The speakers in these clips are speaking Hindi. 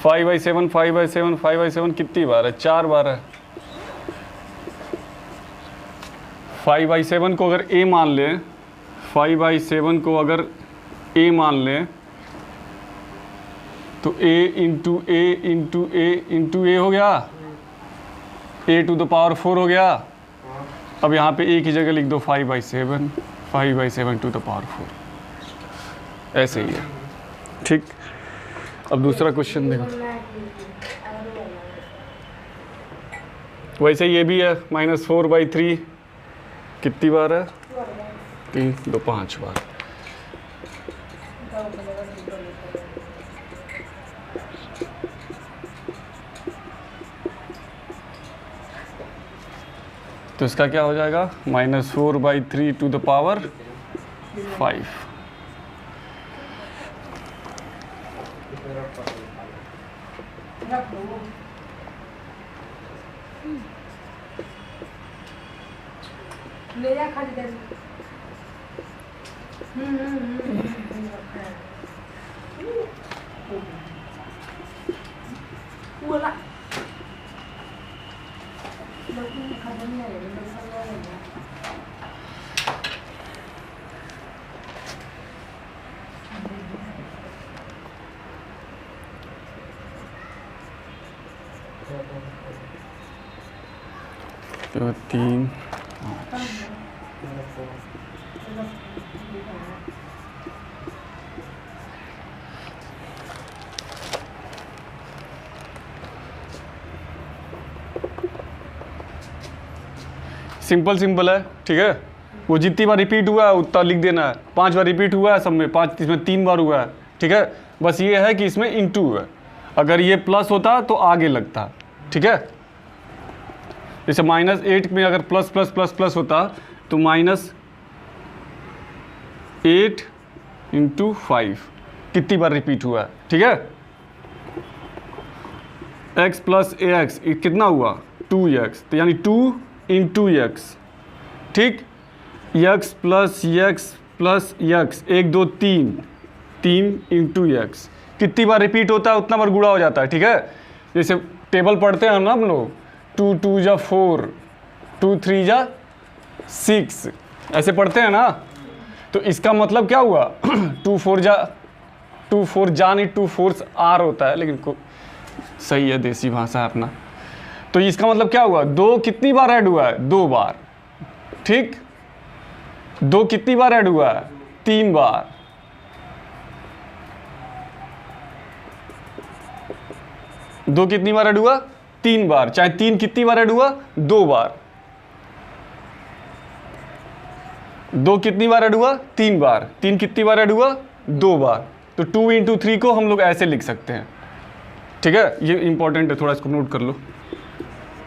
5/7 5/7 5/7 कितनी बार है? 4 बार है। 5/7 को अगर a मान लें, 5/7 को अगर a मान लें तो a into a into a into a हो गया, a टू द पावर 4 हो गया। अब यहाँ पे a की जगह लिख दो 5/7 5/7 टू द पावर 4, ऐसे ही है। ठीक, अब दूसरा क्वेश्चन देखो। वैसे ये भी है -4/3 कितनी बार है? 3 2 5 बार। तो इसका क्या हो जाएगा? -4/3 टू द पावर 5। ले जा खा दे। बोला तो 3 सिंपल है। ठीक है, वो जितनी बार रिपीट हुआ है उतना लिख देना है। 5 बार रिपीट हुआ है सब में, 5 इसमें 3 बार हुआ है। ठीक है, बस ये है कि इसमें इंटू है। अगर ये प्लस होता तो आगे लगता। ठीक है, जैसे -8 में अगर प्लस प्लस प्लस प्लस होता तो -8 इंटू 5 कितनी बार रिपीट हुआ है? ठीक है, x प्लस ax कितना हुआ? 2x, तो यानी 2 इंटू x। ठीक, x plus x plus x 1 2 3 3 into x कितनी बार रिपीट होता है उतना बार गुणा हो जाता है। ठीक है, जैसे टेबल पढ़ते हैं ना हम लोग, 2 2 जा 4 2 3 जा 6 ऐसे पढ़ते हैं ना। तो इसका मतलब क्या हुआ? 2 4 जा नहीं, 2 4 आर होता है, लेकिन सही है, देसी भाषा है अपना। तो इसका मतलब क्या हुआ? 2 कितनी बार ऐड हुआ है? 2 बार। ठीक, 2 कितनी बार ऐड हुआ है? 3 बार। दो कितनी बार ऐड हुआ? 3 बार। चाहे 3 कितनी बार ऐड हुआ? 2 बार। 2 कितनी बार ऐड हुआ? 3 बार। 3 कितनी बार ऐड हुआ? 2 बार। तो 2 इंटू 3 को हम लोग ऐसे लिख सकते हैं। ठीक है, ये इंपॉर्टेंट है, थोड़ा इसको नोट कर लो।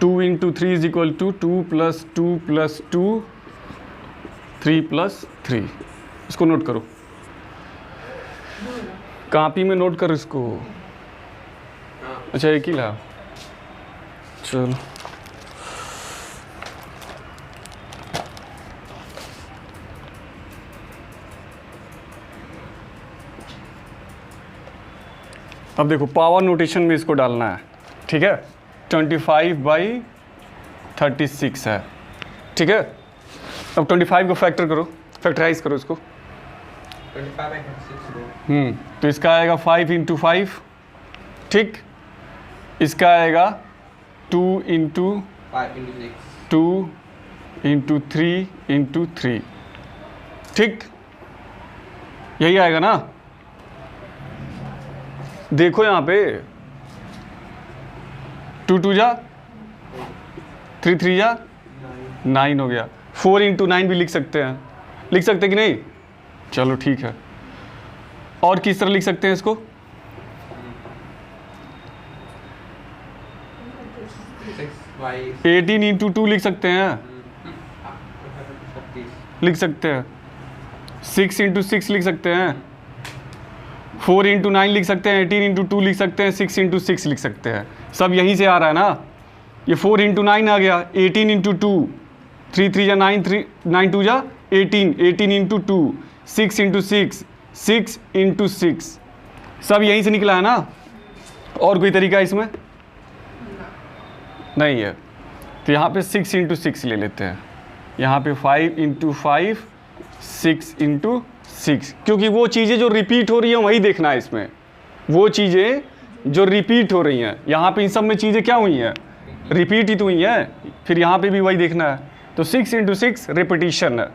2 into 3 is equal to 2 plus 2 plus 2 3 plus 3। इसको नोट करो, कॉपी में नोट कर इसको। अच्छा, एक ही ला, चलो। अब देखो, पावर नोटेशन में इसको डालना है। ठीक है, 25/36 है। ठीक है, अब 25 को फैक्टर करो, फैक्टराइज करो इसको। 25/36 तो इसका आएगा 5 इंटू 5। ठीक, इसका आएगा 2 इंटू 2 इंटू 3 इंटू 3। ठीक, यही आएगा ना। देखो यहाँ पे 2 2 जा 3 3 जा 9 हो गया। 4 इंटू 9 भी लिख सकते हैं, लिख सकते हैं कि नहीं? चलो ठीक है। और किस तरह लिख सकते हैं इसको? 18 इंटू 2 लिख सकते हैं, लिख सकते हैं। 6 इंटू 6 लिख सकते हैं। 4 इंटू 9 लिख सकते हैं। 18 इंटू 2 लिख सकते हैं। 6 इंटू 6 लिख सकते हैं। सब यहीं से आ रहा है ना। ये 4 इंटू 9 आ गया। 18 इंटू 2 3 3 जा 9 3 9 2 जा 18 18 इंटू 2 6 इंटू 6 6 इंटू 6 सब यहीं से निकला है ना। और कोई तरीका इसमें नहीं है। तो यहाँ पे 6 इंटू 6 ले लेते हैं, यहाँ पे 5 इंटू 5, 6 इंटू 6, क्योंकि वो चीज़ें जो रिपीट हो रही हैं वही देखना है इसमें, वो चीज़ें जो रिपीट हो रही हैं। यहाँ पे इन सब में चीज़ें क्या हुई हैं, रिपीट ही तो हुई हैं, फिर यहाँ पे भी वही देखना है। तो 6 इंटू 6 रिपीटिशन है।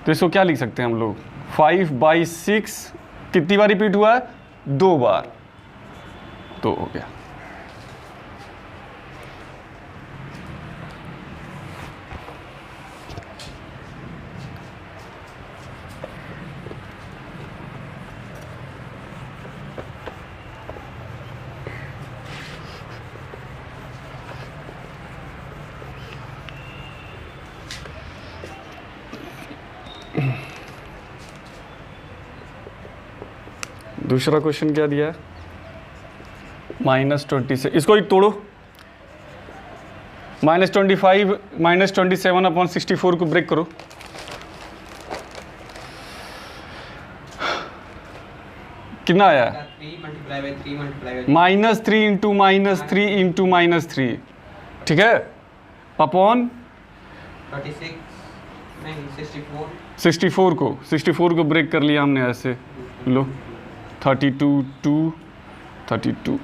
तो इसको क्या लिख सकते हैं हम लोग, 5/6 कितनी बार रिपीट हुआ है, 2 बार, तो हो गया। दूसरा क्वेश्चन क्या दिया है, -20 से, इसको ही तोड़ो, -25 -27/64 को ब्रेक करो। कितना आया, -3 इंटू -3 इंटू -3, ठीक है, अपॉन 64 को ब्रेक कर लिया हमने ऐसे, लो 32 2 32,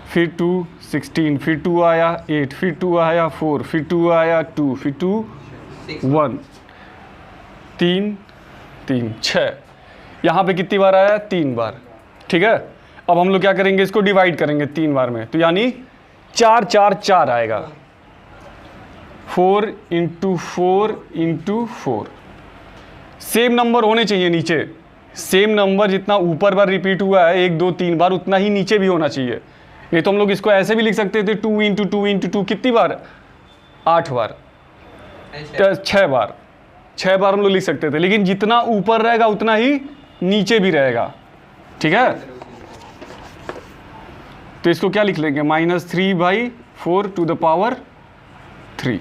फिर 2 16, फिर 2 आया 8, फिर 2 आया 4, फिर 2 आया 2, फिर 2 1, 3 3 6, यहाँ पे कितनी बार आया, 3 बार, ठीक है। अब हम लोग क्या करेंगे, इसको डिवाइड करेंगे 3 बार में, तो यानी 4 4 4 आएगा, 4 इंटू 4 इंटू 4। सेम नंबर होने चाहिए नीचे, सेम नंबर जितना ऊपर बार रिपीट हुआ है 1 2 3 बार, उतना ही नीचे भी होना चाहिए। नहीं तो हम लोग इसको ऐसे भी लिख सकते थे, 2 इंटू 2 इंटू 2 कितनी बार, 8 बार, 6 बार, 6 बार हम लोग लिख सकते थे, लेकिन जितना ऊपर रहेगा उतना ही नीचे भी रहेगा, ठीक है। तो इसको क्या लिख लेंगे, -3/4 टू द पावर 3।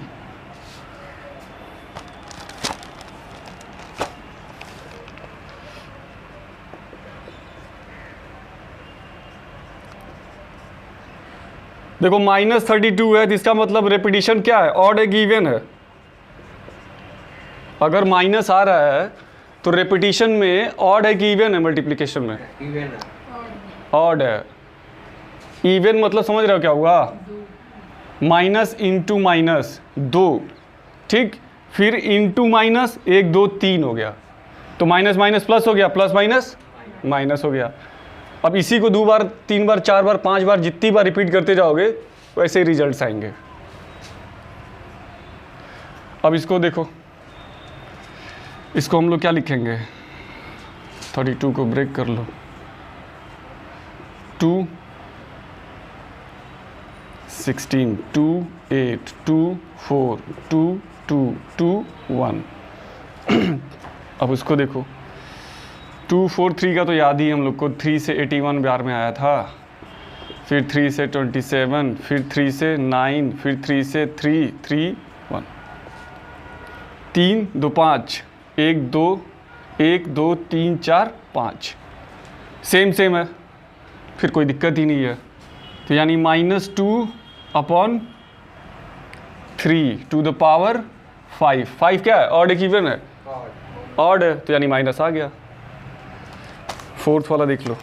देखो -32 है, तो इसका मतलब रेपिटेशन क्या है, ऑड है कि इवन है। अगर माइनस आ रहा है तो रेपिटेशन में ऑड है कि इवन है, मल्टीप्लिकेशन में इवन है, ऑड है। इवन मतलब समझ रहे हो क्या हुआ, माइनस इंटू माइनस 2, ठीक, फिर इंटू माइनस 1 2 3 हो गया, तो माइनस माइनस प्लस हो गया, प्लस माइनस माइनस हो गया। अब इसी को 2 बार 3 बार 4 बार 5 बार जितनी बार रिपीट करते जाओगे वैसे ही रिजल्ट्स आएंगे। अब इसको देखो, इसको हम लोग क्या लिखेंगे, 32 को ब्रेक कर लो, 2 16 2 8 2 4 2 2 2 1। अब उसको देखो, 2 4 3 का तो याद ही हम लोग को, 3 से 81 बार में आया था, फिर 3 से 27, फिर 3 से 9, फिर 3 से 3 3 1, 3 2 5 1 2 1 2 3 4 5, सेम है, फिर कोई दिक्कत ही नहीं है। तो यानी -2/3 टू द पावर 5। 5 क्या है, ऑड है कि इवन है, ऑड है, तो यानी माइनस आ गया। फोर्थ वाला देख लो,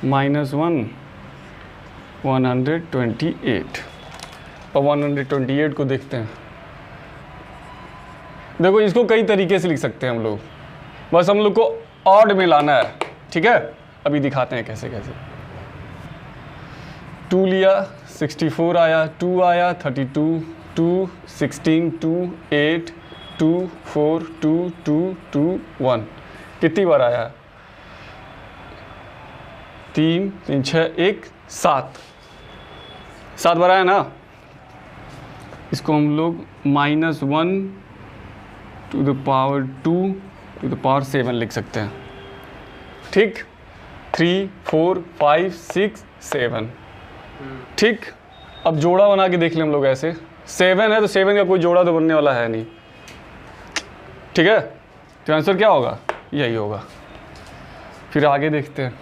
-1 128, और 128 को देखते हैं। देखो इसको कई तरीके से लिख सकते हैं हम लोग, बस हम लोग को ऑड में लाना है, ठीक है। अभी दिखाते हैं कैसे कैसे। 2 लिया, 64 आया, 2 आया, 32 2 16 2 8 2 4 2 2 2 1, कितनी बार आया, 3 3 6 1 7 बार आया ना। इसको हम लोग -1 to the power 2 to the power 7 लिख सकते हैं, ठीक। 3 4 5 6 7, ठीक। अब जोड़ा बना के देख लें हम लोग ऐसे, 7 है तो 7 का कोई जोड़ा तो बनने वाला है नहीं, ठीक है, तो आंसर क्या होगा, यही होगा। फिर आगे देखते हैं,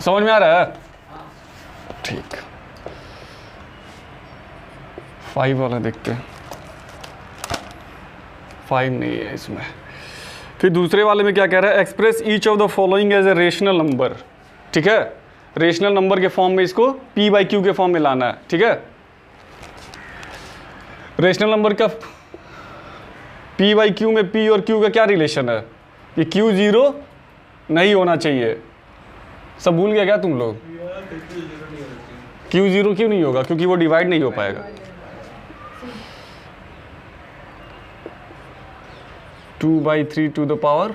समझ में आ रहा है? ठीक, 5 वाला देखते हैं। 5 नहीं है इसमें। फिर दूसरे वाले में क्या कह रहा है, express each of the following as a rational number. ठीक है, रेशनल नंबर के फॉर्म में इसको p बाई क्यू के फॉर्म में लाना है। ठीक है, रेशनल नंबर का p बाई क्यू में p और q का क्या रिलेशन है, कि q 0 नहीं होना चाहिए। सब भूल गया क्या तुम लोग? q 0 क्यों नहीं होगा? क्योंकि वो डिवाइड नहीं हो पाएगा। 2/3 टू द पावर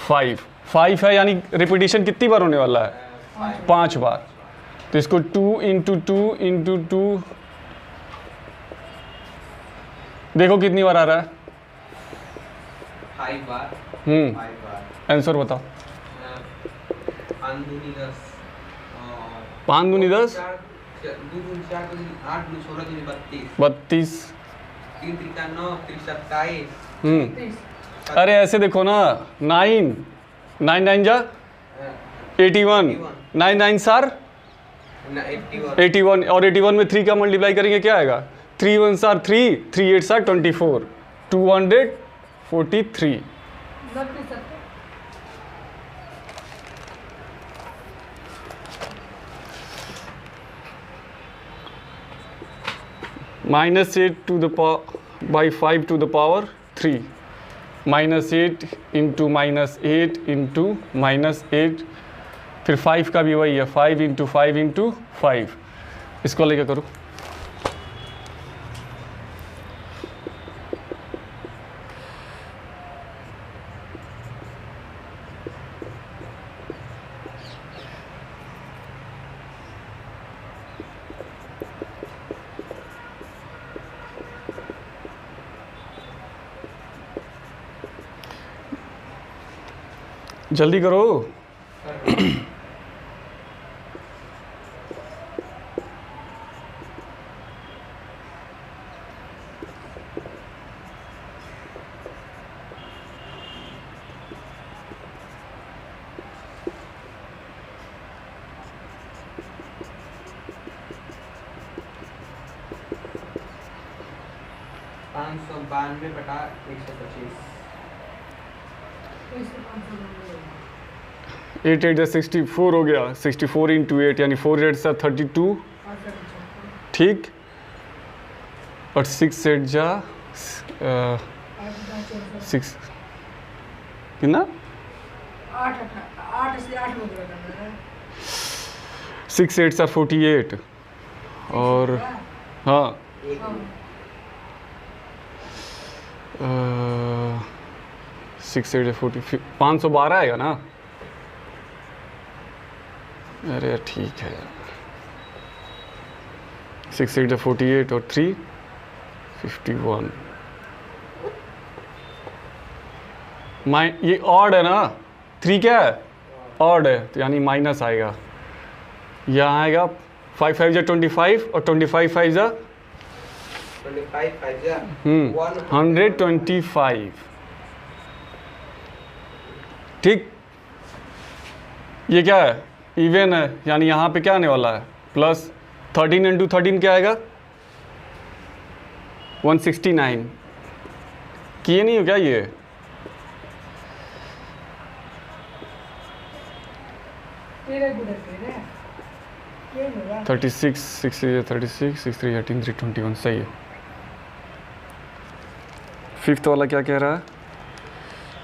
5 है, यानी रिपीटिशन कितनी बार होने वाला है, 5 बार। तो इसको 2 इंटू 2 इंटू 2, देखो कितनी बार आ रहा है, 5 बार। 5 बार। आंसर बताओ। 5 दूनी 10 और 5 दूनी 10, 2 दूनी 4 दूनी 8 दूनी 16 दूनी 32 32, 3 त्रिका 9 3 27। अरे ऐसे देखो ना, 9 9 जा 81, 9 9 सार 81, और 81 में 3 का मल्टीप्लाई करेंगे क्या आएगा, 3 1 सार 3, 3 8 सार 24, 243। -8 to the power by 5 to the power 3, -8 into -8 into -8, फिर 5 का भी वही है, 5 इंटू 5 इंटू 5। इसको लेके करो, जल्दी करो। पाँच सौ 92/125। 8 8 64 हो गया, 64 इंटू 8 यानी 4 8 सा 32, ठीक, और 6 8 जा 6 कितना, 6 8 सा 48, और हाँ 6 8 40, 512 आएगा ना। अरे ठीक है, 6 8 48 और 3 51। ये ऑड है ना, 3 क्या है, ऑड है, तो यानी माइनस आएगा। यहाँ आएगा 5 5 जा 25 और 25 5 जा 25 5 जा 125, ठीक। ये क्या है, इवन है, यानी यहाँ पे क्या आने वाला है, प्लस 13 इंटू 13 क्या आएगा, 169। किए नहीं हो क्या ये, ये 36 6 36 6 3 18 3 21, सही है। फिफ्थ वाला क्या कह रहा है,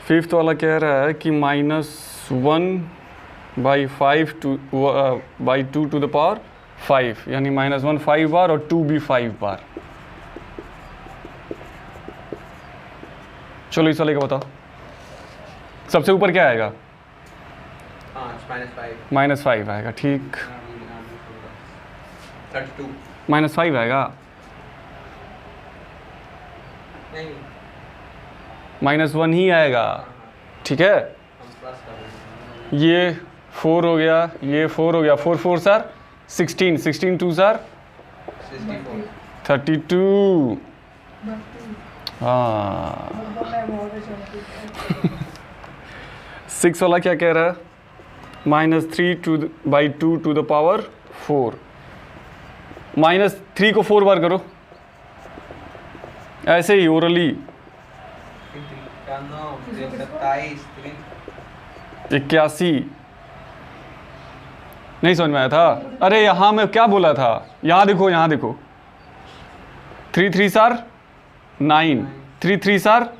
फिफ्थ वाला कह रहा है कि -1/5 to by 2 to the power 5, यानी -1 5 बार और 2 भी 5 बार। चलो इस वाले का बताओ, सबसे ऊपर क्या आएगा, 5 -5 आएगा, ठीक, 32 -5 आएगा, नहीं -1 ही आएगा, ठीक है। हम प्लस कर देंगे। ये 4 हो गया, ये 4 हो गया, 4 4 सर 16, 16 2 सर 64 32। बत्तीस। हाँ मतलब मैं बहुत चलती 6 वाला क्या कह रहा है? -3/2 टू द पावर 4। -3 को 4 बार करो, ऐसे ही ओरली। 27, 81। नहीं समझ में आया था? अरे यहाँ मैं क्या बोला था, यहाँ देखो, यहाँ देखो। 3 3 सार 9, 3 3 सार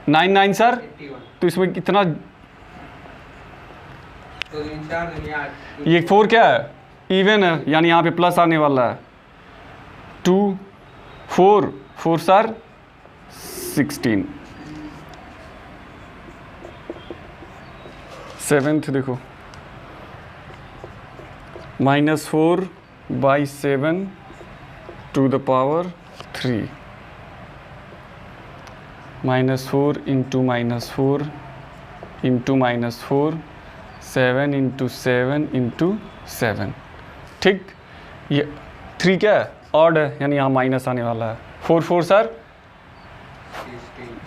9 9 सार, 81। तो इसमें कितना? तो 3 4 2 8। ये 4 क्या है? इवन है, यानी यहाँ पे प्लस आने वाला है। 2 4 4 सार 16। 7th देखो, -4/7 to the power 3। -4 into -4 into -4, 7 into 7 into 7। ठीक, ये 3 क्या है? ऑड है, यानी यहाँ माइनस आने वाला है। 4 4 सर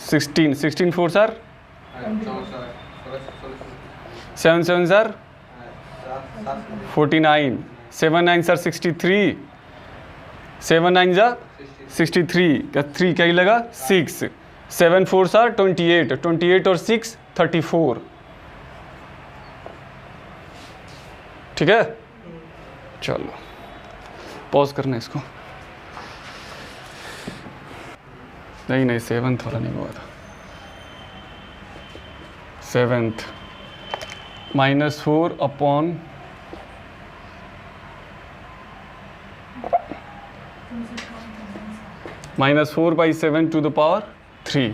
16, 16 4 सर 7 7 सर 49, 7 9 सर 63, 7 9 जा 63 का 3 क्या ही लगा? 6, 7 4 सर 28, 28 और 6 34। ठीक है, चलो पॉज करना इसको। नहीं 7th वाला नहीं हुआ था। 7th -4 upon -4/7 to the power 3।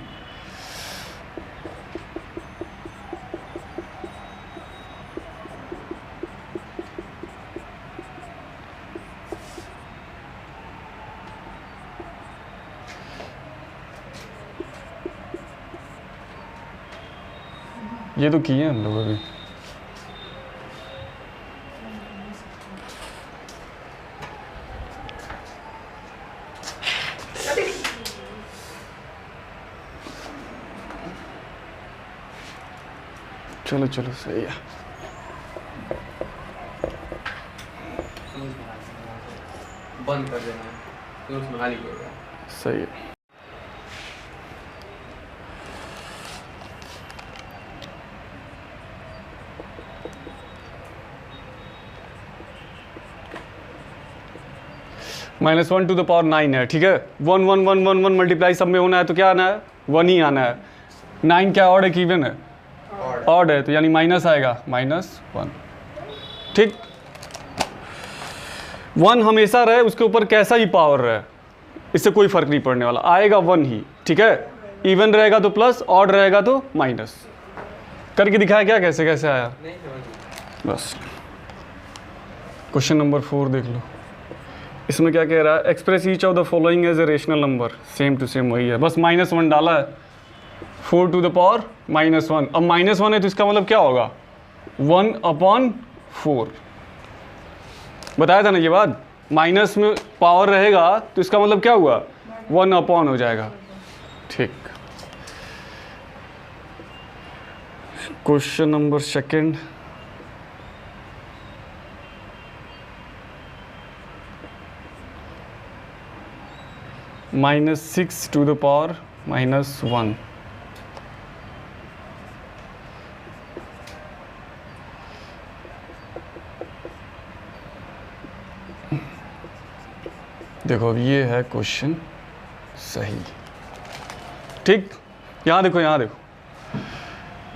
ये तो किए हम लोग अभी। चलो चलो सही है। बंद कर देना है, फिर उसमें खाली होगा। सही है। -1 टू द पावर 9 है। ठीक है, 1 1 1 1 1 मल्टीप्लाई सब में होना है तो क्या आना है? 1 ही आना है। 9 क्या ऑड है कि इवन है? ऑड है, तो यानी माइनस आएगा, -1। ठीक, 1 हमेशा रहे, उसके ऊपर कैसा ही पावर रहे, इससे कोई फर्क नहीं पड़ने वाला, आएगा 1 ही। ठीक है, इवन रहेगा तो प्लस, ऑड रहेगा तो माइनस। करके दिखाया क्या, कैसे कैसे आया? नहीं समझ। बस क्वेश्चन नंबर 4 देख लो। इसमें क्या कह रहा है? Express each of the following as a rational number. Same to same वही है, बस -1 डाला है। 4 टू द पावर -1। अब -1 है तो इसका मतलब क्या होगा? 1/4। बताया था ना ये बात, माइनस में पावर रहेगा तो इसका मतलब क्या हुआ? 1 हो जाएगा। ठीक, question number 2। -6 to the power -1। देखो अब ये है क्वेश्चन सही। ठीक, यहाँ देखो, यहाँ देखो,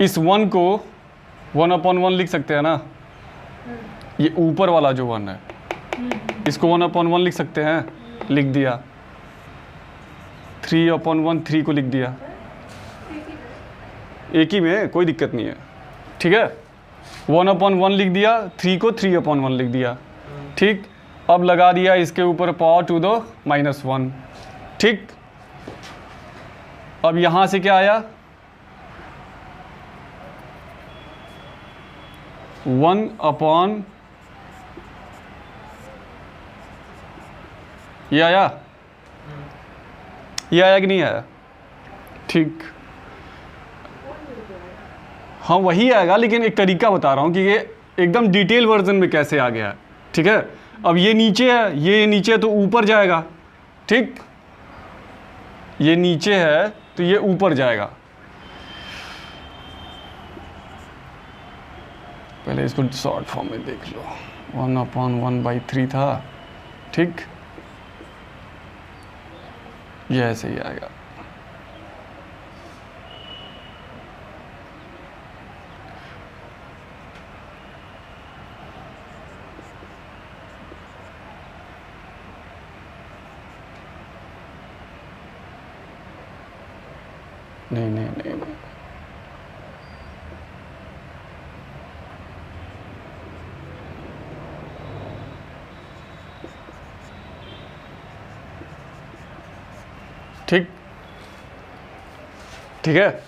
इस 1 को 1/1 लिख सकते हैं ना? ये ऊपर वाला जो 1 है इसको 1/1 लिख सकते हैं, लिख दिया। 3/1 3 को लिख दिया, एक ही में, कोई दिक्कत नहीं है। ठीक है, 1/1 लिख दिया, 3 को 3/1 लिख दिया। ठीक, अब लगा दिया इसके ऊपर पावर टू द -1। ठीक, अब यहां से क्या आया? 1 ये आया ये आया कि नहीं आया? ठीक, हाँ वही आएगा, लेकिन एक तरीका बता रहा हूँ कि ये एकदम डिटेल वर्जन में कैसे आ गया है। ठीक है, अब ये नीचे है, ये नीचे है तो ऊपर जाएगा। ठीक, ये नीचे है तो ये ऊपर जाएगा। पहले इसको शॉर्ट फॉर्म में देख लो, 1/1/3 था। ठीक, ये ऐसे ही आएगा। नहीं नहीं नहीं नहीं, ठीक, ठीक है।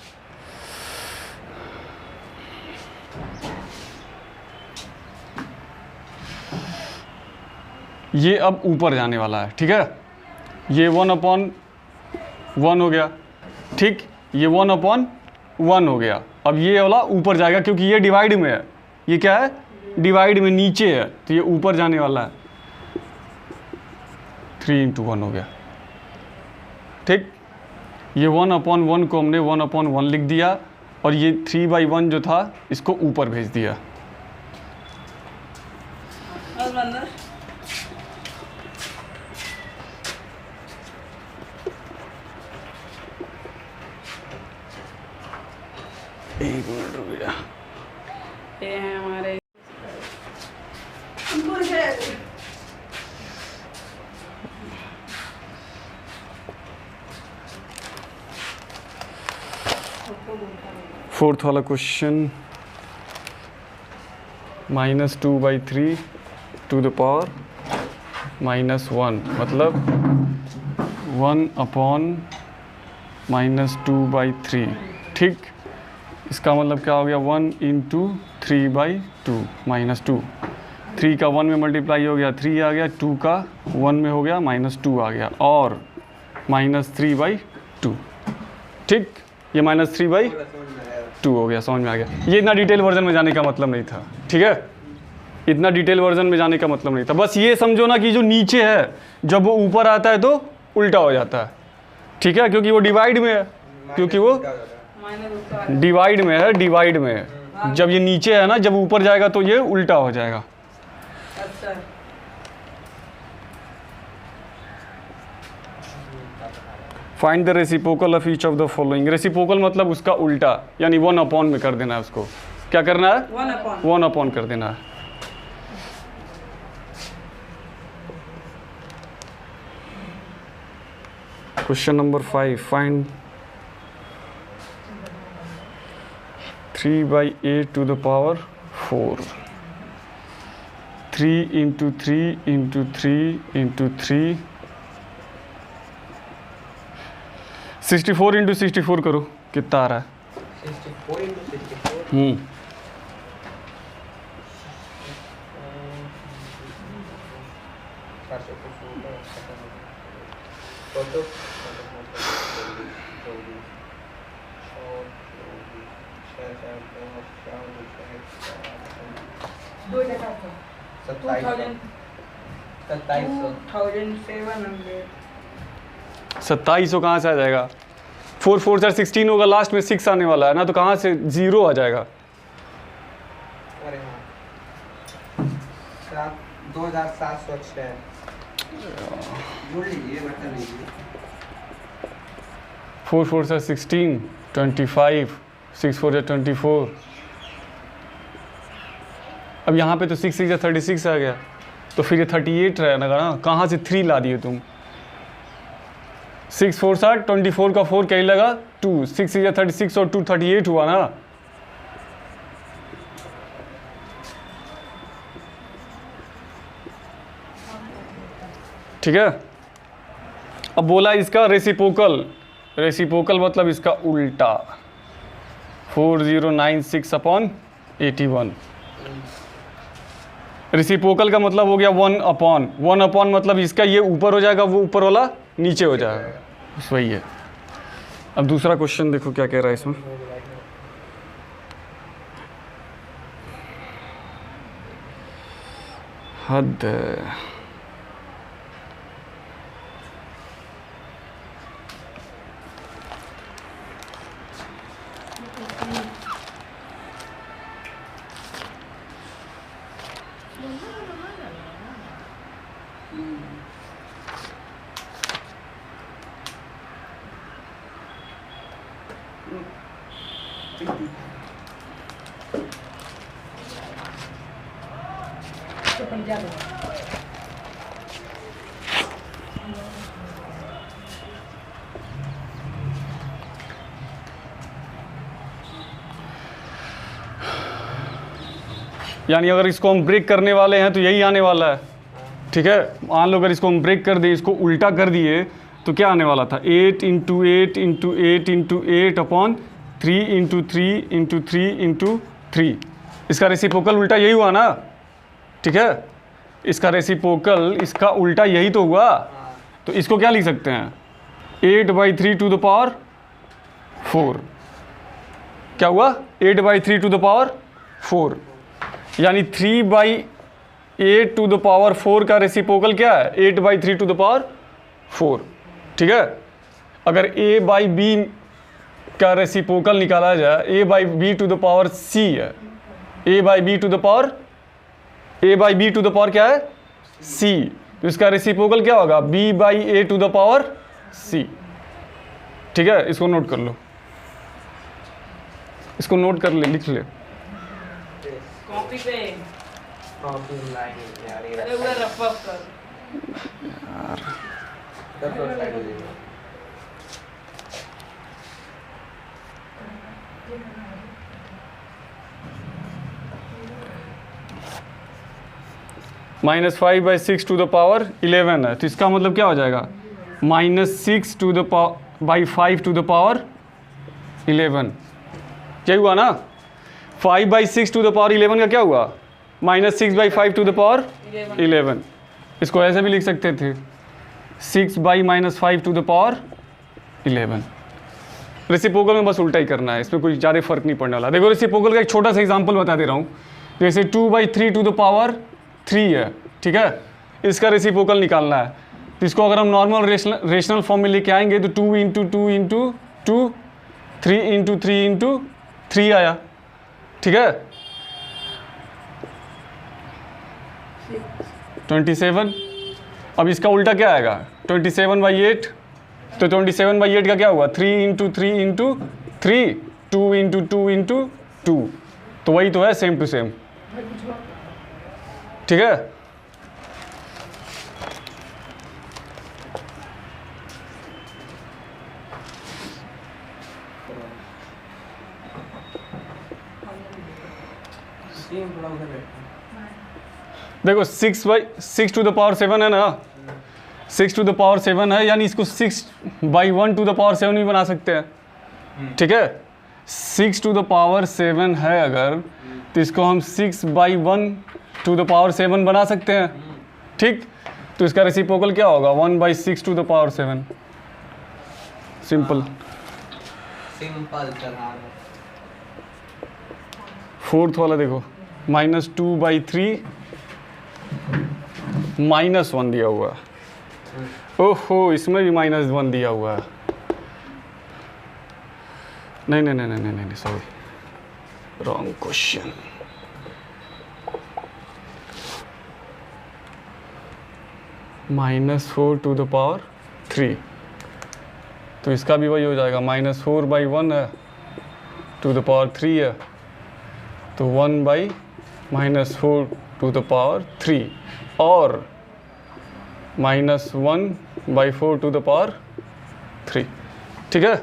ये अब ऊपर जाने वाला है। ठीक है, ये 1/1 हो गया। ठीक, ये 1/1 हो गया। अब ये वाला ऊपर जाएगा क्योंकि ये डिवाइड में है। ये क्या है? डिवाइड में नीचे है तो ये ऊपर जाने वाला है। 3/1 हो गया। ठीक, ये 1/1 को हमने 1/1 लिख दिया और ये 3/1 जो था इसको ऊपर भेज दिया। एक मिनट रुक गया। ये हैं हमारे 4th वाला क्वेश्चन, -2/3 टू द पावर -1 मतलब 1/-2/3। ठीक, इसका मतलब क्या हो गया? 1 × 3/2 -2। 3 का 1 में मल्टीप्लाई हो गया 3 आ गया, 2 का 1 में हो गया -2 आ गया और -3/2। ठीक, ये -3/2 हो गया। समझ में आ गया? ये इतना डिटेल वर्जन में जाने का मतलब नहीं था। ठीक है, इतना डिटेल वर्जन में जाने का मतलब नहीं था। बस ये समझो ना कि जो नीचे है जब वो ऊपर आता है तो उल्टा हो जाता है। ठीक है, क्योंकि वो डिवाइड में है, क्योंकि वो डिवाइड में है, डिवाइड में है। जब ये नीचे है ना, जब ऊपर जाएगा तो ये उल्टा हो जाएगा। अच्छा, find the reciprocal of each of the following. Reciprocal मतलब उसका उल्टा, यानी 1/, में कर देना है उसको। क्या करना है? 1/, कर देना है। Question number 5, find 3/8 to the power 4। 3 × 3 × 3 × 3 64 × 64 करो, कितना आ रहा है? 64 × 64 2700 कहाँ से आ जाएगा? 4 4 4 16 होगा, लास्ट में 6 आने वाला है ना, तो कहाँ से 0 आ जाएगा? अरे हाँ, 2706 जोड़ लीजिए, बता लीजिए। 4 4 से 16, 25, 6 4 से 24। अब यहाँ पे तो 6 6 से 36 आ गया, तो फिर ये 38 रहेगा ना। कहाँ से 3 ला दिए तुम? 6 4 7 24 का 4 क्या ही लगा? 2। 6 6 36 और 2 38 हुआ ना। ठीक है, अब बोला इसका रेसिप्रोकल। रेसिप्रोकल मतलब इसका उल्टा, 4096/81। रेसिप्रोकल का मतलब हो गया 1/। 1/, मतलब इसका ये ऊपर हो जाएगा, वो ऊपर वाला नीचे हो जाएगा। बस वही है। अब दूसरा क्वेश्चन देखो क्या कह रहा है इसमें। हद है। तो पंजाब में यानी अगर इसको हम ब्रेक करने वाले हैं तो यही आने वाला है, ठीक है। मान लो अगर इसको हम ब्रेक कर दें, इसको उल्टा कर दिए तो क्या आने वाला था, 8 into 8 into 8 into 8 upon 3 into 3 into 3 into 3। इसका रेसिप्रोकल उल्टा यही हुआ ना, ठीक है। इसका रेसिप्रोकल इसका उल्टा यही तो हुआ। तो इसको क्या लिख सकते हैं, 8/3 टू द पावर 4। क्या हुआ, 8/3 टू द पावर 4, यानी 3/8 टू द पावर 4 का रेसिप्रोकल क्या है, 8/3 टू द पावर 4, ठीक है। अगर a/b का रेसिप्रोकल निकाला जाए, a/b to the power c है, a/b टू द पावर क्या है, c। तो इसका रेसिप्रोकल क्या होगा, b/a to the power c, ठीक है। इसको नोट कर लो, इसको नोट कर ले, लिख ले। कॉपी पे कॉपी लाइन यार ये अरे वो रफ अप कर। तब तो साइड हो जाएगा। -5/6 टू द पावर 11 है, तो इसका मतलब क्या हो जाएगा, -6 to the power 5 to the power 11। क्या हुआ ना, 5/6 टू द पावर 11 का क्या हुआ, -6/5 टू द पावर 11। इसको ऐसे भी लिख सकते थे, 6/-5 टू द पावर 11। रेसिप्रोकल में बस उल्टा ही करना है, इसमें कोई ज़्यादा फर्क नहीं पड़ने वाला। देखो रेसिप्रोकल का एक छोटा सा एग्जांपल बता दे रहा हूँ। जैसे 2/3 टू द पावर 3 है, ठीक है। इसका रेसिप्रोकल निकालना है, तो इसको अगर हम नॉर्मल रेशनल फॉर्म में लेके आएंगे तो 2 इंटू 2 इंटू 2, 3 इंटू 3 इंटू 3 आया, ठीक है। 27। अब इसका उल्टा क्या आएगा, 27/8। तो 27/8 का क्या हुआ, 3 इंटू 3 इंटू 3, 2 इंटू 2 इंटू 2। तो वही तो है, सेम टू सेम, ठीक है। सेम थोड़ा उधर बैठो। देखो 6/6 टू द पावर 7 है ना, 6 टू द पावर 7 है, यानी इसको 6/1 टू द पावर 7 भी बना सकते हैं, ठीक है। 6 टू द पावर 7 है अगर, तो इसको हम 6/1 टू द पावर 7 बना सकते हैं, ठीक। तो इसका रेसिप्रोकल क्या होगा, 1/6 to the power 7। Simple. Simple चला रहा। फोर्थ वाला देखो, -2/3 -1 दिया हुआ है। ओहो, इसमें भी -1 दिया हुआ है। नहीं नहीं नहीं नहीं नहीं, sorry, wrong question. -4 to the power 3, तो इसका भी वही हो जाएगा, -4/1 है टू द पावर 3 है, तो 1/-4 टू द पावर 3 और -1/4 टू द पावर 3, ठीक है।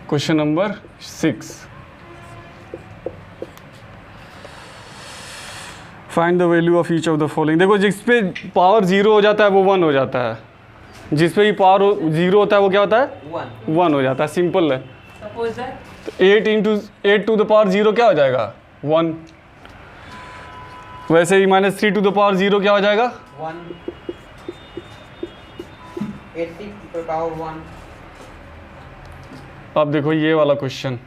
Question number 6, find the value of each of the following. देखो जिस पे पावर 0 हो जाता है वो 1 हो जाता है, जिस पे भी पावर 0 होता है वो क्या होता है, 1 हो जाता है। सिंपल है। सपोज दैट तो 8 इंटू 8 टू द पावर 0 क्या हो जाएगा, 1। वैसे ही -3 टू द पावर 0 क्या हो जाएगा, 1 86 to the power 1. अब देखो ये वाला question,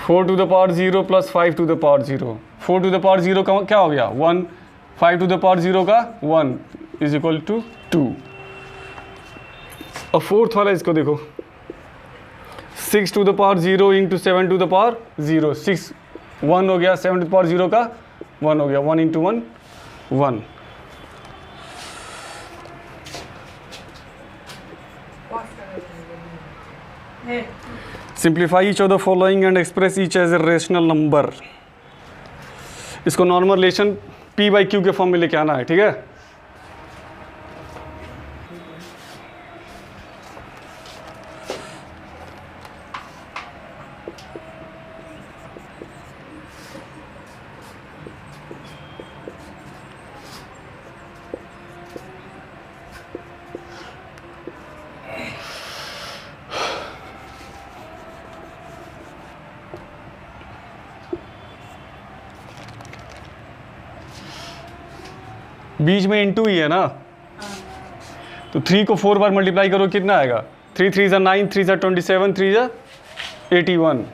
4 to the power 0 plus 5 to the power 0. 4 to the power 0 का क्या हो गया 1, 5 to the power 0 का 1 इज इक्वल टू 2. अब फोर्थ वाला इसको देखो, 6 to the power 0 into 7 to the power 0. 6 1 हो गया, 7 to the power 0 का 1 हो गया, 1 into 1 1. Hey. Simplify each of the following and express each as a rational number. इसको नॉर्मलेशन पी बाई क्यू के फॉर्म में लेके आना है, ठीक है. बीच में इंटू ही है ना, तो 3 को 4 बार मल्टीप्लाई करो कितना आएगा, 3 3 जा 9, 3 जा 27, 3 जा 81.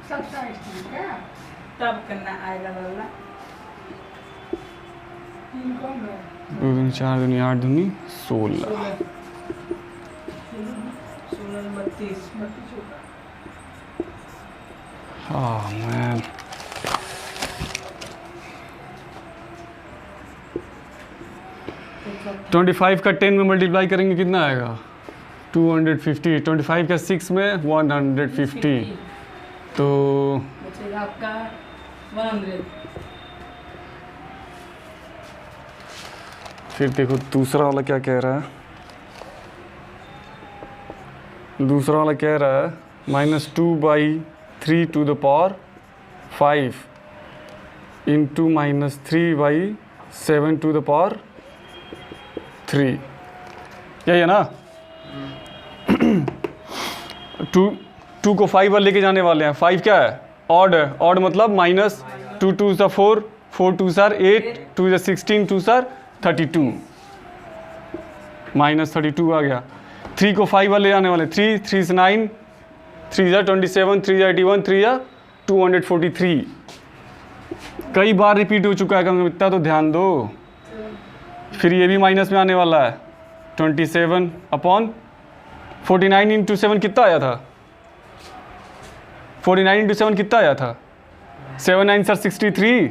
सबका ठीक है। तब करना आएगा वाला। 3 कम है। 2 दूनी 4 दूनी 8 दूनी 16. 16 32 हाँ मैन, ट्वेंटी 25 का 10 में मल्टीप्लाई करेंगे कितना आएगा 250. 25 का 6 में 150, तो बचेगा आपका 100. फिर देखो दूसरा वाला क्या कह रहा है. दूसरा वाला कह रहा है -2/3 to the power 5 into -3/7 to the power 3. यही है ना. 2 को 5 बार लेके जाने वाले हैं. 5 क्या है, ऑड है. ऑड मतलब -2 2 सा 4, 4 2 सार 8, 2 जा 16, 2 सार 32, -32 आ गया. 3 को 5 बार ले जाने वाले, 3 3 से 9, 3 जा 27, 3 जा 81, 3 जा 243. कई बार रिपीट हो चुका है, कम इतना तो ध्यान दो. फिर ये भी माइनस में आने वाला है. 27 अपॉन 49 इंटू 7 कितना आया था, 49 इंटू 7 कितना आया था, 7 9 सर 63,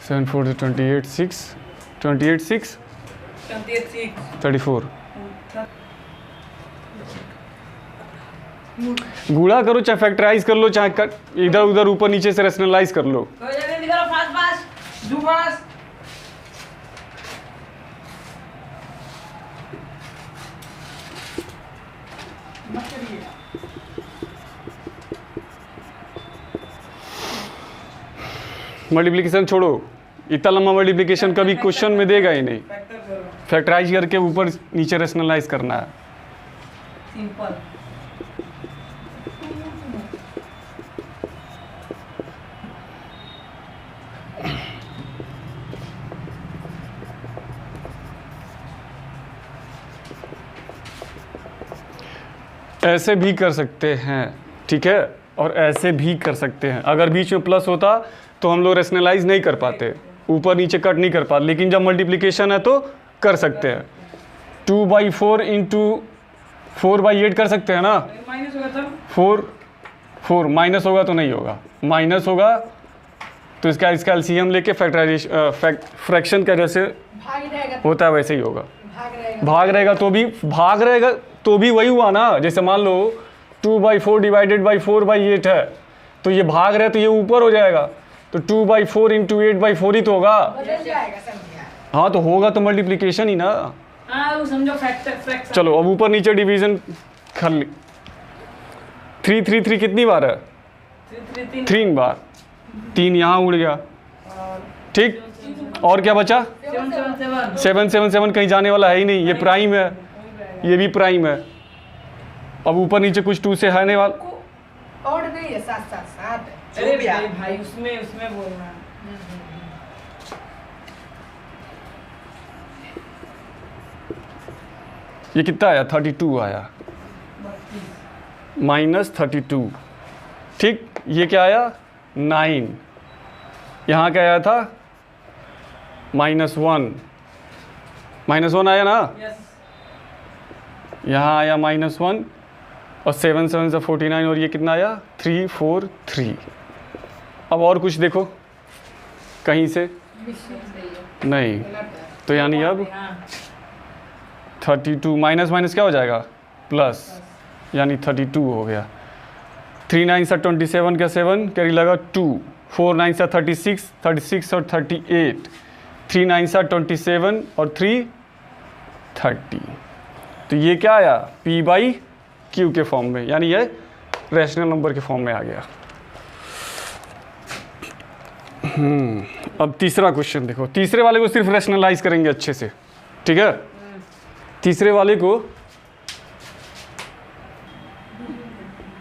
7 4 से 28 6, 28 6 34. गुणा करो चाहे फैक्टराइज कर लो, चाहे इधर उधर ऊपर नीचे से रेशनलाइज कर लो. तो जल्दी करो, फास्ट फास्ट डू फास्ट. मत करिए। मल्टीप्लिकेशन छोड़ो, इतना लंबा मल्टीप्लिकेशन कभी क्वेश्चन में देगा ही नहीं. फैक्टर करो, फैक्टराइज करके ऊपर नीचे रेशनलाइज करना है. सिंपल. ऐसे भी कर सकते हैं, ठीक है, और ऐसे भी कर सकते हैं. अगर बीच में प्लस होता तो हम लोग रेशनलाइज नहीं कर पाते, ऊपर नीचे कट नहीं कर पाते. लेकिन जब मल्टीप्लिकेशन है तो कर सकते हैं. 2/4 इंटू 4/8 कर सकते हैं ना. माइनस होगा तब 4 माइनस होगा तो नहीं होगा, माइनस होगा तो इसका एलसीएम लेके फैक्टराइजेशन फ्रैक्शन का जैसे भाग रहेगा। होता है वैसे ही होगा. भाग रहेगा। भाग रहेगा तो भी वही हुआ ना. जैसे मान लो 2/4 डिवाइडेड बाई 4/8 है, तो ये भाग रहे तो ये ऊपर हो जाएगा, तो 2/4 इंटू 8/4 ही तो होगा. बदल जाएगा संख्या। हाँ तो होगा तो मल्टीप्लिकेशन ही ना. हाँ वो समझो फैक्टर फ्रैक्शन. चलो अब ऊपर नीचे डिवीजन कर ली. 3 3 3 कितनी बार है, 3 बार. 3 यहाँ उड़ गया, ठीक. और क्या बचा, 7 7 7 7 7 7 कहीं जाने वाला है ही नहीं. ये प्राइम है, ये भी प्राइम है, अब ऊपर नीचे कुछ 2 से है नहीं वाला। और नहीं है, 7 7 7 है। अरे जो भी भाई आप- भाई उसमें बोलना है। ये कितना आया? 32 आया, 32। -32। ठीक, ये क्या आया? 9। यहाँ क्या आया था? -1। -1 आया ना, यस। यहाँ आया -1 और 7 7 से 49 और ये कितना आया? 3 4 3। अब और कुछ देखो कहीं से नहीं, तो यानी अब हाँ 32 माइनस माइनस क्या हो जाएगा? प्लस, यानी 32 हो गया। 3 9 सा 27 का 7 कैरी लगा 2, 4 9 सा 36, 36 और 38, 3 9 सा 27 और 3 30। तो ये क्या आया? P/Q के फॉर्म में, यानी ये रैशनल नंबर के फॉर्म में आ गया। अब तीसरा क्वेश्चन देखो। तीसरे वाले को सिर्फ रैशनलाइज करेंगे अच्छे से, ठीक है? तीसरे वाले को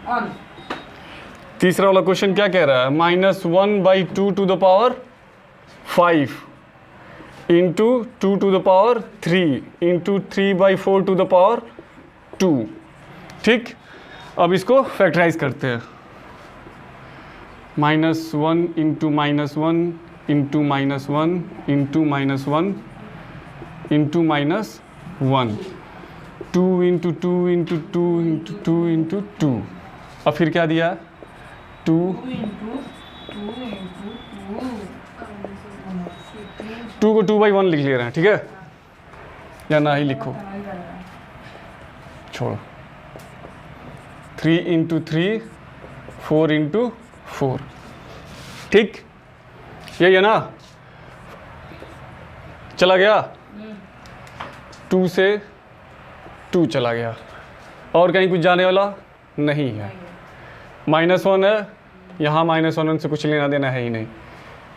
ऑन। तीसरा वाला क्वेश्चन क्या कह रहा है? -1/2 to the power 5 into 2 to the power 3 into 3/4 to the power 2। ठीक, अब इसको फैक्टराइज करते हैं। -1 into -1 into -1 into -1 into -1, 2 into 2 into 2 into 2 into 2। अब फिर क्या दिया? 2 2 को 2/1 लिख ले रहे हैं, ठीक है? या ना ही लिखो, छोड़ो। 3 इंटू 3, 4 इंटू 4। ठीक, यही है ना? चला गया 2 से 2 चला गया, और कहीं कुछ जाने वाला नहीं है। -1 है, यहाँ -1 से कुछ लेना देना है ही नहीं।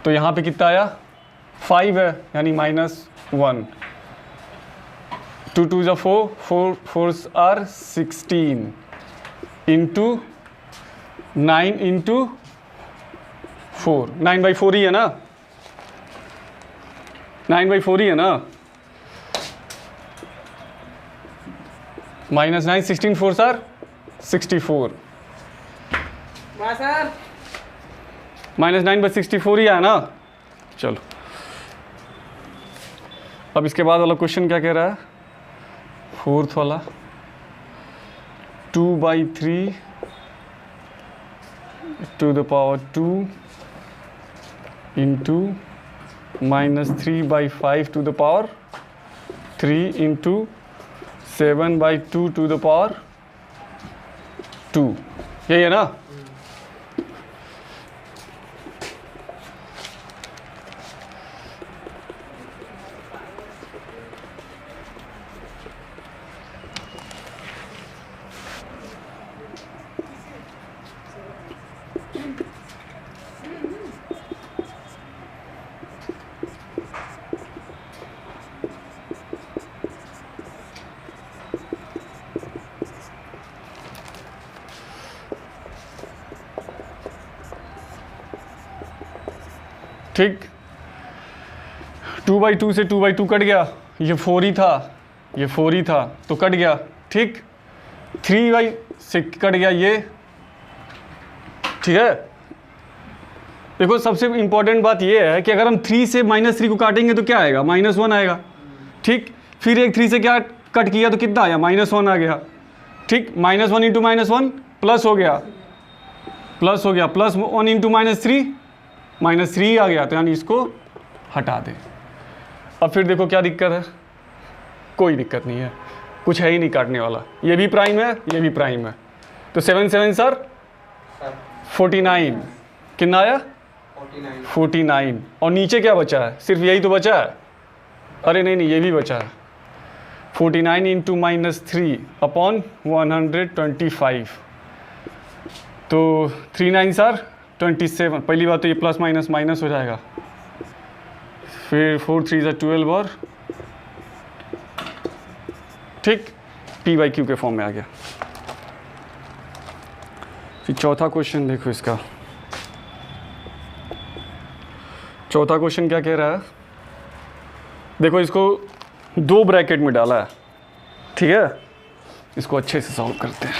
तो यहाँ पे कितना आया? 5 है, यानी -1। 2 2 जा 4, 4 4s are 16 इंटू 9 इंटू 4, 9/4 ही है ना? 9/4 ही है ना? -9, 16 4s are 64, बस सर। -9/64 ही है ना? चलो, अब इसके बाद वाला क्वेश्चन क्या कह रहा है? 4th वाला 2/3 to the power 2 into -3/5 to the power 3 into 7/2 to the power 2। यही है ना? ठीक, 2/2 से 2/2 कट गया, ये 4 ही था, ये 4 ही था तो कट गया। ठीक, 3 से कट गया ये, ठीक है? देखो, सबसे इम्पोर्टेंट बात ये है कि अगर हम 3 से -3 को काटेंगे तो क्या आएगा? -1 आएगा। ठीक, फिर एक 3 से क्या कट किया तो कितना आया? -1 आ गया। ठीक, -1 इंटू -1 प्लस हो गया, प्लस हो गया, +1 इंटू -3 आ गया, तो यानी इसको हटा दें। अब फिर देखो क्या दिक्कत है? कोई दिक्कत नहीं है, कुछ है ही नहीं काटने वाला। ये भी प्राइम है, ये भी प्राइम है, तो 7 7 सर 49। कितना आया? 49। और नीचे क्या बचा है? सिर्फ यही तो बचा है। अरे नहीं नहीं, ये भी बचा है। 49 इंटू -3 अपॉन 125, तो 3 9 सर 27। पहली बात तो ये प्लस माइनस माइनस हो जाएगा, फिर 4 3 जा 12 और ठीक P/Q के फॉर्म में आ गया। फिर चौथा क्वेश्चन देखो इसका। चौथा क्वेश्चन क्या कह रहा है, देखो इसको 2 ब्रैकेट में डाला है, ठीक है। इसको अच्छे से सॉल्व करते हैं।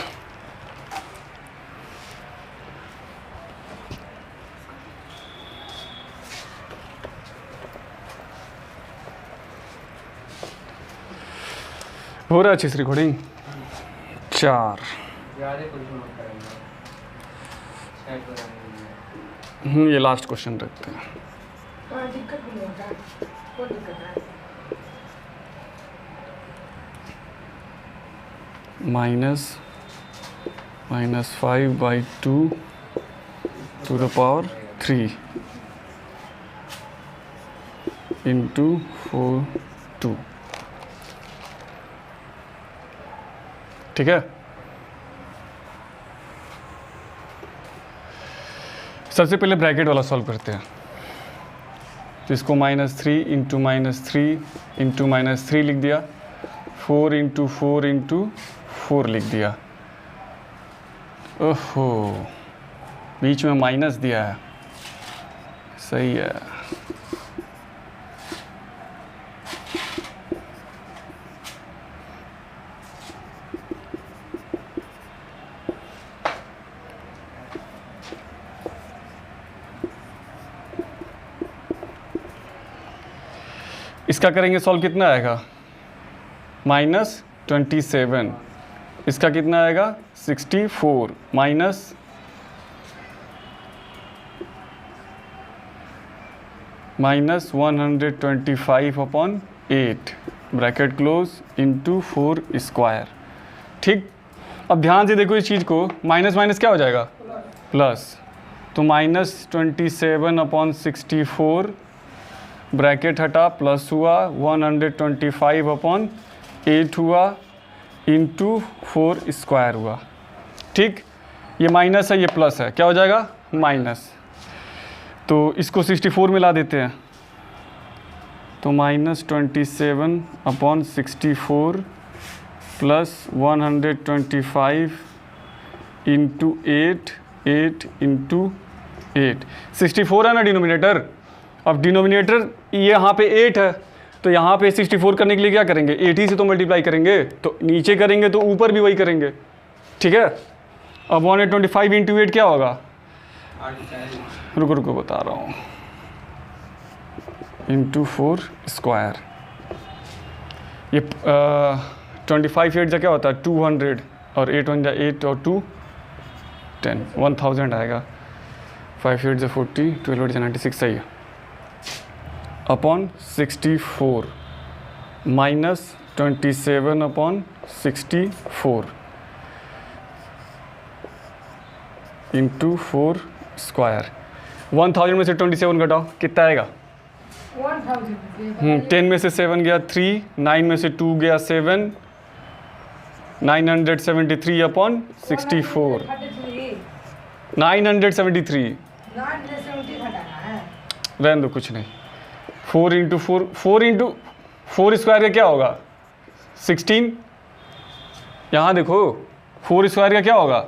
हो रहा है अच्छी से रिकॉर्डिंग। 4 ज़्यादा क्वेश्चन मत करेंगे, सेट हो जाएंगे। ये लास्ट क्वेश्चन रखते हैं। कोई दिक्कत नहीं होगा, कोई दिक्कत नहीं। -5/2 to the power 3 into 4/2, ठीक है। सबसे पहले ब्रैकेट वाला सॉल्व करते हैं। तो इसको -3 इंटू -3 इंटू -3 लिख दिया, 4 इंटू 4 इंटू 4 लिख दिया। ओहो, बीच में माइनस दिया है, सही है। इसका करेंगे सॉल्व, कितना आएगा -27। इसका कितना आएगा 64 minus -125/8 bracket close into 4 square, ठीक। अब ध्यान से देखो इस चीज़ को, माइनस माइनस क्या हो जाएगा प्लस, तो -27/64 ब्रैकेट हटा, प्लस हुआ 125/8 हुआ इंटू 4 स्क्वायर हुआ, ठीक। ये माइनस है, ये प्लस है, क्या हो जाएगा माइनस। तो इसको 64 में ला देते हैं, तो -27/64 प्लस 125 इंटू 8 इंटू 8, 64 है ना डिनोमिनेटर। अब डिनोमिनेटर ये यहाँ पे 8 है, तो यहाँ पे 64 करने के लिए क्या करेंगे, 80 से तो मल्टीप्लाई करेंगे, तो नीचे करेंगे तो ऊपर भी वही करेंगे, ठीक है। अब 125 इंटू 8 क्या होगा, रुको रुको बता रहा हूँ, इंटू 4 स्क्वायर। ये 25 8 से क्या होता है 200, और 8 1 8 और 2 10, 1000 आएगा। 5 8 से 40, 12 8 से 96, सही है। Upon 64 minus 27/64 into 4 square. 1000 में से 27 घटाओ, कितना आएगा 1000। 10 में से 7 गया 3, 9 में से 2 गया 7, 973/64, 973। 970 घटाना है। रहने दो, कुछ नहीं। 4 इंटू 4 स्क्वायर का क्या होगा 16। यहाँ देखो 4 स्क्वायर का क्या होगा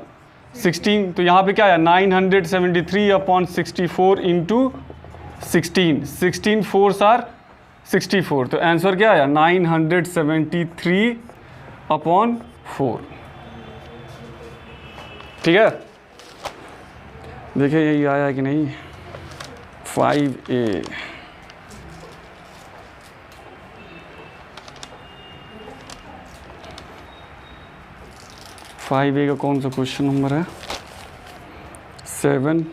16, तो यहाँ पे क्या है 973/64 इंटू 16, 16 4s आर 64, तो आंसर क्या आया 973/4। ठीक है, देखिए यही आया कि नहीं। 5A का कौन सा क्वेश्चन नंबर है 7।